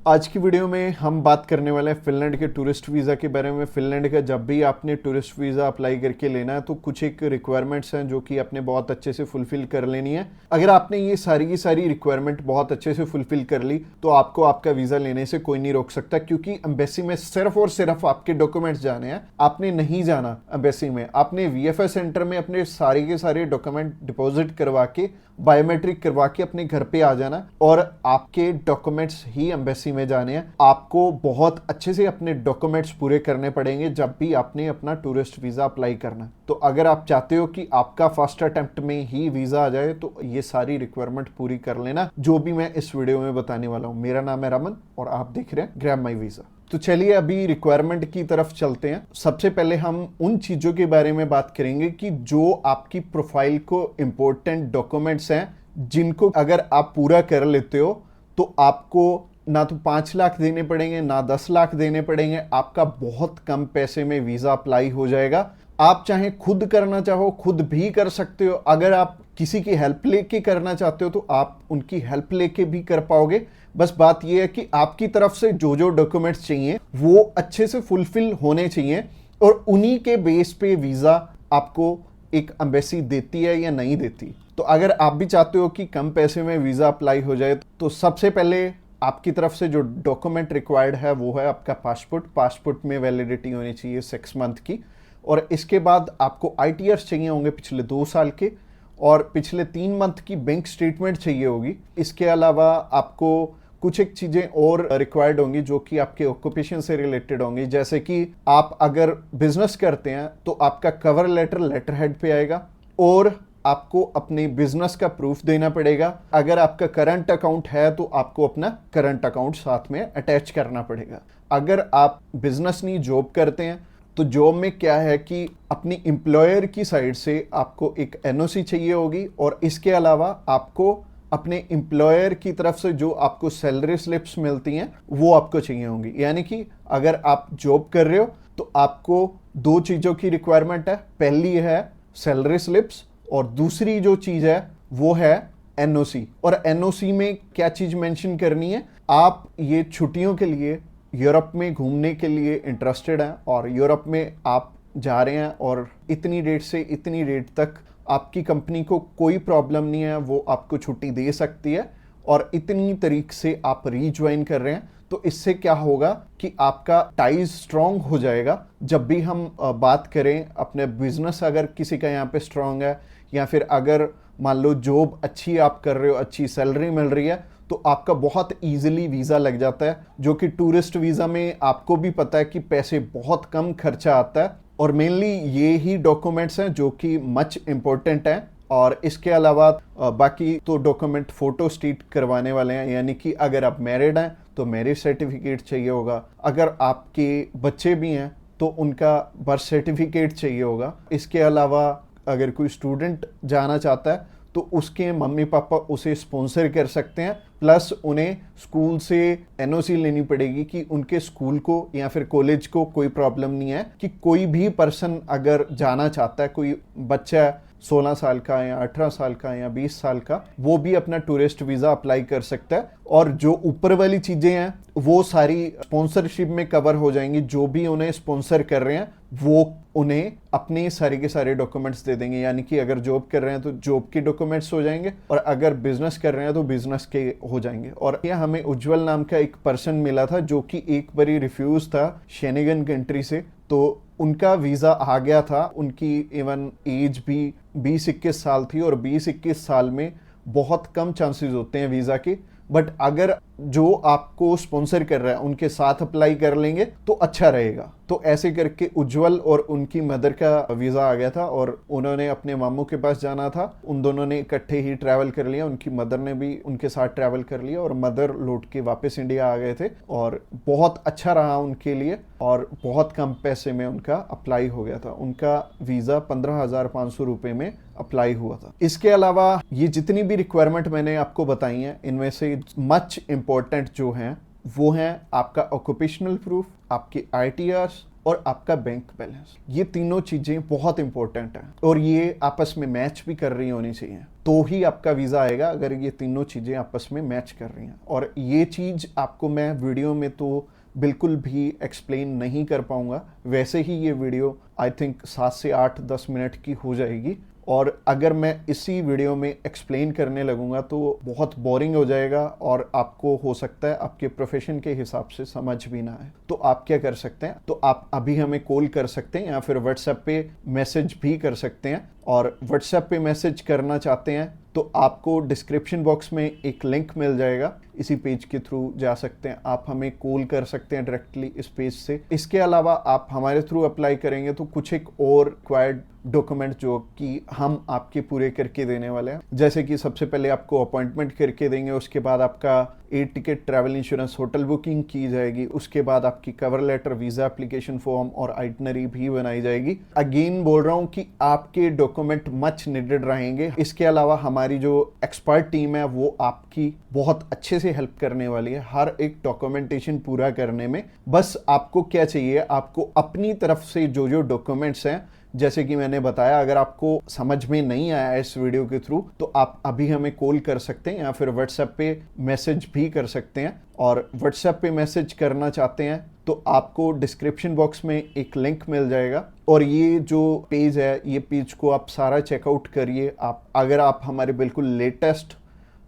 आज की वीडियो में हम बात करने वाले हैं फिनलैंड के टूरिस्ट वीज़ा के बारे में। फिनलैंड का जब भी आपने टूरिस्ट वीज़ा अप्लाई करके लेना है तो कुछ एक रिक्वायरमेंट्स हैं जो कि आपने बहुत अच्छे से फुलफिल कर लेनी है। अगर आपने ये सारी की सारी रिक्वायरमेंट बहुत अच्छे से फुलफिल कर ली तो आपको आपका वीज़ा लेने से कोई नहीं रोक सकता, क्योंकि एम्बेसी में सिर्फ और सिर्फ आपके डॉक्यूमेंट्स जाने हैं। आपने नहीं जाना एम्बेसी में, आपने वीएफएस सेंटर में अपने सारे के सारे डॉक्यूमेंट डिपॉजिट करवा के बायोमेट्रिक करवा के अपने घर पे आ जाना और आपके डॉक्यूमेंट्स ही एम्बेसी में जाने हैं। आपको बहुत अच्छे से अपने डॉक्यूमेंट्स पूरे करने पड़ेंगे जब भी आपने अपना टूरिस्ट वीज़ा अप्लाई करना। तो अगर आप चाहते हो कि आपका फर्स्ट अटेम्प्ट में ही वीज़ा आ जाए तो ये सारी रिक्वायरमेंट पूरी कर लेना जो भी मैं इस वीडियो में बताने वाला हूँ। मेरा नाम है रमन और आप देख रहे हैं ग्रैब माई वीज़ा। तो चलिए अभी रिक्वायरमेंट की तरफ चलते हैं। सबसे पहले हम उन चीज़ों के बारे में बात करेंगे कि जो आपकी प्रोफाइल को इम्पोर्टेंट डॉक्यूमेंट्स हैं जिनको अगर आप पूरा कर लेते हो तो आपको ना तो 5 लाख देने पड़ेंगे ना 10 लाख देने पड़ेंगे। आपका बहुत कम पैसे में वीज़ा अप्लाई हो जाएगा। आप चाहे खुद करना चाहो खुद भी कर सकते हो। अगर आप किसी की हेल्प लेके करना चाहते हो तो आप उनकी हेल्प लेके भी कर पाओगे। बस बात यह है कि आपकी तरफ से जो जो डॉक्यूमेंट्स चाहिए वो अच्छे से फुलफिल होने चाहिए और उन्हीं के बेस पे वीज़ा आपको एक एम्बेसी देती है या नहीं देती। तो अगर आप भी चाहते हो कि कम पैसे में वीज़ा अप्लाई हो जाए तो सबसे पहले आपकी तरफ से जो डॉक्यूमेंट रिक्वायर्ड है वो है आपका पासपोर्ट में वैलिडिटी होनी चाहिए 6 मंथ की। और इसके बाद आपको आईटीआर चाहिए होंगे पिछले 2 साल के और पिछले 3 मंथ की बैंक स्टेटमेंट चाहिए होगी। इसके अलावा आपको कुछ एक चीज़ें और रिक्वायर्ड होंगी जो कि आपके ऑक्यूपेशन से रिलेटेड होंगी। जैसे कि आप अगर बिजनेस करते हैं तो आपका कवर लेटर हेड पे आएगा और आपको अपने बिजनेस का प्रूफ देना पड़ेगा। अगर आपका करंट अकाउंट है तो आपको अपना करंट अकाउंट साथ में अटैच करना पड़ेगा। अगर आप बिजनेस नहीं जॉब करते हैं तो जॉब में क्या है कि अपनी एम्प्लॉयर की साइड से आपको एक एनओसी चाहिए होगी और इसके अलावा आपको अपने एम्प्लॉयर की तरफ से जो आपको सैलरी स्लिप्स मिलती हैं वो आपको चाहिए होंगी। यानी कि अगर आप जॉब कर रहे हो तो आपको 2 चीज़ों की रिक्वायरमेंट है। पहली है सैलरी स्लिप्स और दूसरी जो चीज़ है वो है एनओसी। और एनओसी में क्या चीज़ मेंशन करनी है, आप ये छुट्टियों के लिए यूरोप में घूमने के लिए इंटरेस्टेड हैं और यूरोप में आप जा रहे हैं और इतनी डेट से इतनी डेट तक आपकी कंपनी को कोई प्रॉब्लम नहीं है, वो आपको छुट्टी दे सकती है और इतनी तारीख से आप रीज्वाइन कर रहे हैं। तो इससे क्या होगा कि आपका टाइज स्ट्रॉन्ग हो जाएगा। जब भी हम बात करें अपने बिजनेस अगर किसी का यहाँ पे स्ट्रॉन्ग है या फिर अगर मान लो जॉब अच्छी आप कर रहे हो, अच्छी सैलरी मिल रही है तो आपका बहुत इजीली वीज़ा लग जाता है। जो कि टूरिस्ट वीज़ा में आपको भी पता है कि पैसे बहुत कम खर्चा आता है और मेनली ये ही डॉक्यूमेंट्स हैं जो कि मच इम्पोर्टेंट हैं। और इसके अलावा बाकी तो डॉक्यूमेंट फोटो स्टेट करवाने वाले हैं। यानी कि अगर आप मैरिड हैं तो मैरिज सर्टिफिकेट चाहिए होगा। अगर आपके बच्चे भी हैं तो उनका बर्थ सर्टिफिकेट चाहिए होगा। इसके अलावा अगर कोई स्टूडेंट जाना चाहता है तो उसके मम्मी पापा उसे स्पॉन्सर कर सकते हैं। प्लस उन्हें स्कूल से एनओसी लेनी पड़ेगी कि उनके स्कूल को या फिर कॉलेज को कोई प्रॉब्लम नहीं है कि कोई भी पर्सन अगर जाना चाहता है, कोई बच्चा 16 साल का या 18 साल का या 20 साल का, वो भी अपना टूरिस्ट वीज़ा अप्लाई कर सकता है। और जो ऊपर वाली चीज़ें हैं वो सारी स्पॉन्सरशिप में कवर हो जाएंगी। जो भी उन्हें स्पॉन्सर कर रहे हैं वो उन्हें अपने सारे के सारे डॉक्यूमेंट्स दे देंगे। यानी कि अगर जॉब कर रहे हैं तो जॉब के डॉक्यूमेंट्स हो जाएंगे और अगर बिजनेस कर रहे हैं तो बिजनेस के हो जाएंगे। और यह हमें उज्जवल नाम का एक पर्सन मिला था जो कि एक बारी रिफ्यूज था शेनेगन कंट्री से, तो उनका वीज़ा आ गया था। उनकी इवन एज भी 20-21 साल थी और 20-21 साल में बहुत कम चांसेस होते हैं वीज़ा के। बट अगर जो आपको स्पॉन्सर कर रहा है उनके साथ अप्लाई कर लेंगे तो अच्छा रहेगा। तो ऐसे करके उज्जवल और उनकी मदर का वीज़ा आ गया था और उन्होंने अपने मामू के पास जाना था। उन दोनों ने इकट्ठे ही ट्रैवल कर लिया, उनकी मदर ने भी उनके साथ ट्रैवल कर लिया और मदर लौट के वापस इंडिया आ गए थे और बहुत अच्छा रहा उनके लिए और बहुत कम पैसे में उनका अप्लाई हो गया था। उनका वीज़ा 15,500 रुपये में अप्लाई हुआ था। इसके अलावा ये जितनी भी रिक्वायरमेंट मैंने आपको बताई हैं इनमें से मच इम्पोर्टेंट जो हैं वो हैं आपका ऑक्यूपेशनल प्रूफ, आपके आईटीआर और आपका बैंक बैलेंस। ये तीनों चीजें बहुत इंपॉर्टेंट हैं और ये आपस में मैच भी कर रही होनी चाहिए, तो ही आपका वीजा आएगा अगर ये तीनों चीजें आपस में मैच कर रही हैं। और ये चीज आपको मैं वीडियो में तो बिल्कुल भी एक्सप्लेन नहीं कर पाऊंगा, वैसे ही ये वीडियो आई थिंक 7 से 8-10 मिनट की हो जाएगी, और अगर मैं इसी वीडियो में एक्सप्लेन करने लगूंगा तो बहुत बोरिंग हो जाएगा और आपको हो सकता है आपके प्रोफेशन के हिसाब से समझ भी ना आए। तो आप क्या कर सकते हैं, तो आप अभी हमें कॉल कर सकते हैं या फिर व्हाट्सएप पे मैसेज भी कर सकते हैं। और व्हाट्सएप पे मैसेज करना चाहते हैं तो आपको डिस्क्रिप्शन बॉक्स में एक लिंक मिल जाएगा, इसी पेज के थ्रू जा सकते हैं। आप हमें कॉल कर सकते हैं डायरेक्टली इस पेज से। इसके अलावा आप हमारे थ्रू अप्लाई करेंगे तो कुछ एक और रिक्वायर्ड डॉक्यूमेंट जो कि हम आपके पूरे करके देने वाले हैं, जैसे कि सबसे पहले आपको अपॉइंटमेंट करके देंगे, उसके बाद आपका air ticket, travel insurance, hotel booking की जाएगी, उसके बाद आपकी cover letter, visa application form और आइटनरी भी बनाई जाएगी। अगेन बोल रहा हूँ कि आपके डॉक्यूमेंट मच नीडेड रहेंगे। इसके अलावा हमारी जो एक्सपर्ट टीम है वो आपकी बहुत अच्छे से हेल्प करने वाली है हर एक डॉक्यूमेंटेशन पूरा करने में। बस आपको क्या चाहिए, आपको अपनी तरफ से जो जो डॉक्यूमेंट्स हैं, जैसे कि मैंने बताया, अगर आपको समझ में नहीं आया इस वीडियो के थ्रू तो आप अभी हमें कॉल कर सकते हैं या फिर व्हाट्सएप पे मैसेज भी कर सकते हैं। और व्हाट्सएप पे मैसेज करना चाहते हैं तो आपको डिस्क्रिप्शन बॉक्स में एक लिंक मिल जाएगा और ये जो पेज है, ये पेज को आप सारा चेकआउट करिए। आप अगर आप हमारे बिल्कुल लेटेस्ट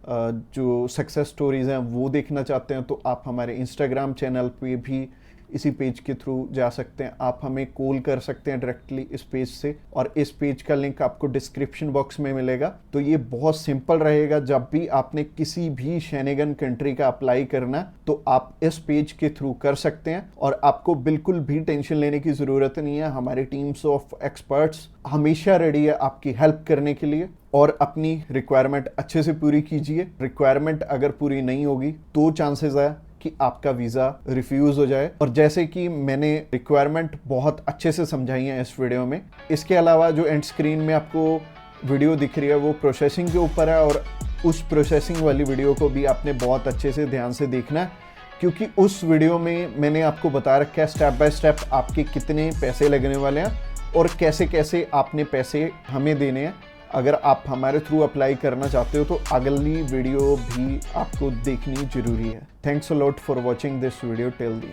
जो सक्सेस स्टोरीज हैं वो देखना चाहते हैं तो आप हमारे इंस्टाग्राम चैनल पे भी इसी पेज के थ्रू जा सकते हैं। आप हमें कॉल कर सकते हैं डायरेक्टली इस पेज से, और इस पेज का लिंक आपको डिस्क्रिप्शन बॉक्स में मिलेगा। तो ये बहुत सिंपल रहेगा, जब भी आपने किसी भी शेनेगन कंट्री का अप्लाई करना है तो आप इस पेज के थ्रू कर सकते हैं और आपको बिल्कुल भी टेंशन लेने की ज़रूरत नहीं है। हमारी टीम्स ऑफ एक्सपर्ट्स हमेशा रेडी है आपकी हेल्प करने के लिए। और अपनी रिक्वायरमेंट अच्छे से पूरी कीजिए। रिक्वायरमेंट अगर पूरी नहीं होगी तो चांसेस है कि आपका वीज़ा रिफ्यूज़ हो जाए। और जैसे कि मैंने रिक्वायरमेंट बहुत अच्छे से समझाई है इस वीडियो में। इसके अलावा जो एंड स्क्रीन में आपको वीडियो दिख रही है वो प्रोसेसिंग के ऊपर है, और उस प्रोसेसिंग वाली वीडियो को भी आपने बहुत अच्छे से ध्यान से देखना है, क्योंकि उस वीडियो में मैंने आपको बता रखा है स्टेप बाय स्टेप आपके कितने पैसे लगने वाले हैं और कैसे कैसे आपने पैसे हमें देने हैं। अगर आप हमारे थ्रू अप्लाई करना चाहते हो तो अगली वीडियो भी आपको देखनी जरूरी है। Thanks a lot for watching this video till the end.